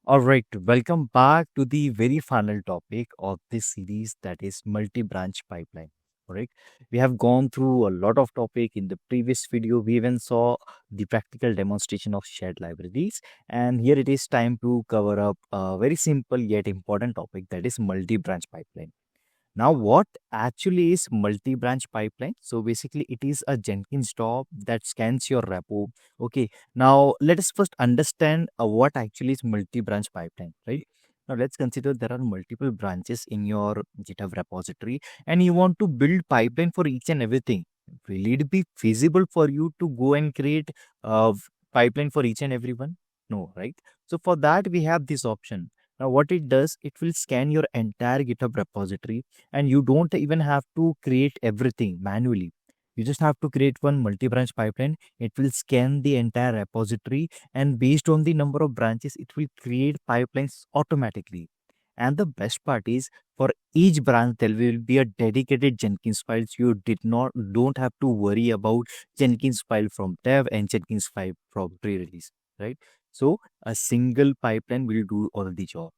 All right, welcome back to the very final topic of this series, that is multi-branch pipeline. All right, we have gone through a lot of topic in the previous video. We even saw the practical demonstration of shared libraries, and here it is time to cover up a very simple yet important topic, that is multi-branch pipeline. Now, what actually is multi-branch pipeline? So basically, it is a Jenkins job that scans your repo. Okay. Now, let us first understand what actually is multi-branch pipeline, right? Now, let's consider there are multiple branches in your GitHub repository, and you want to build pipeline for each and everything. Will it be feasible for you to go and create a pipeline for each and everyone? No, right? So for that, we have this option. Now, what it does, it will scan your entire GitHub repository, and you don't even have to create everything manually. You just have to create one multi-branch pipeline. It will scan the entire repository, and based on the number of branches, it will create pipelines automatically. And the best part is, for each branch there will be a dedicated Jenkins file. So you don't have to worry about Jenkins file from dev and Jenkins file from pre-release, right? So a single pipeline will do all the job.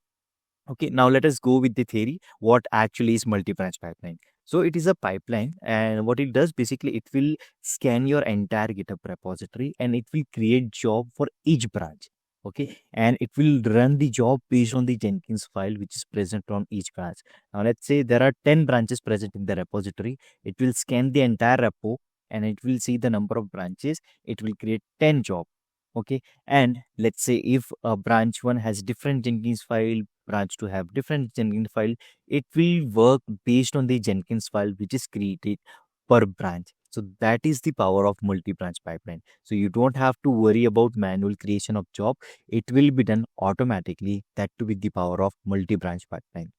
Okay, now let us go with the theory. What actually is multi-branch pipeline? So it is a pipeline, and what it does basically, it will scan your entire GitHub repository, and it will create job for each branch. Okay, and it will run the job based on the Jenkins file which is present on each branch. Now let's say there are 10 branches present in the repository. It will scan the entire repo, and it will see the number of branches. It will create 10 job. Okay, and let's say if a branch one has different Jenkins file, branch to have different Jenkins file, it will work based on the Jenkins file which is created per branch. So that is the power of multi-branch pipeline. So you don't have to worry about manual creation of job. It will be done automatically. That too with the power of multi-branch pipeline.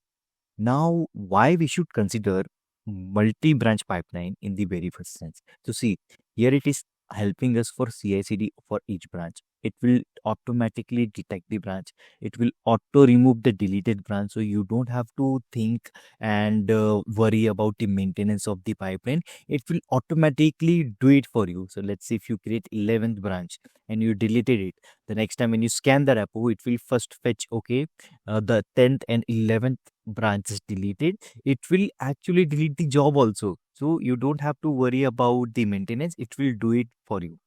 Now, why we should consider multi-branch pipeline in the very first sense? So see, here it is helping us for CI/CD for each branch. It will automatically detect the branch. It will auto remove the deleted branch, so you don't have to think and worry about the maintenance of the pipeline. It will automatically do it for you. So let's say if you create 11th branch and you deleted it, the next time when you scan the repo, it will first fetch, okay, the 10th and 11th branch is deleted. It will actually delete the job also, so you don't have to worry about the maintenance. It will do it for you.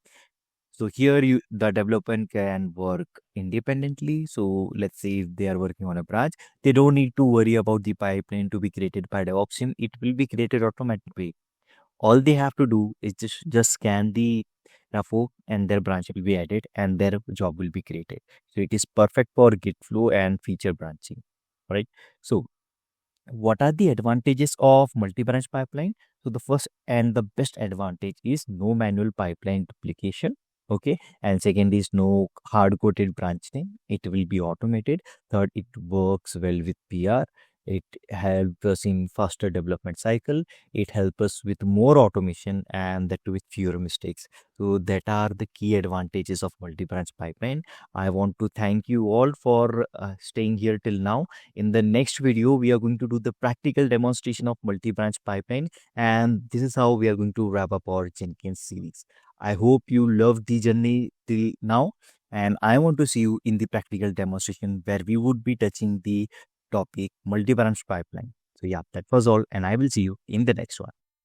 So here the development can work independently. So let's say if they are working on a branch, they don't need to worry about the pipeline to be created by DevOps team. It will be created automatically. All they have to do is just scan the repo, and their branch will be added, and their job will be created. So it is perfect for GitFlow and feature branching, right? So what are the advantages of multi-branch pipeline? So the first and the best advantage is no manual pipeline duplication. Okay, and second is no hard-coded branch name. It will be automated. Third, it works well with PR. It helps us in faster development cycle. It helps us with more automation, and that with fewer mistakes. So that are the key advantages of multi-branch pipeline. I want to thank you all for staying here till now. In the next video, we are going to do the practical demonstration of multi-branch pipeline, and this is how we are going to wrap up our Jenkins series. I hope you loved the journey till now, and I want to see you in the practical demonstration where we would be touching the topic multi-branch pipeline. So yeah, that was all, and I will see you in the next one.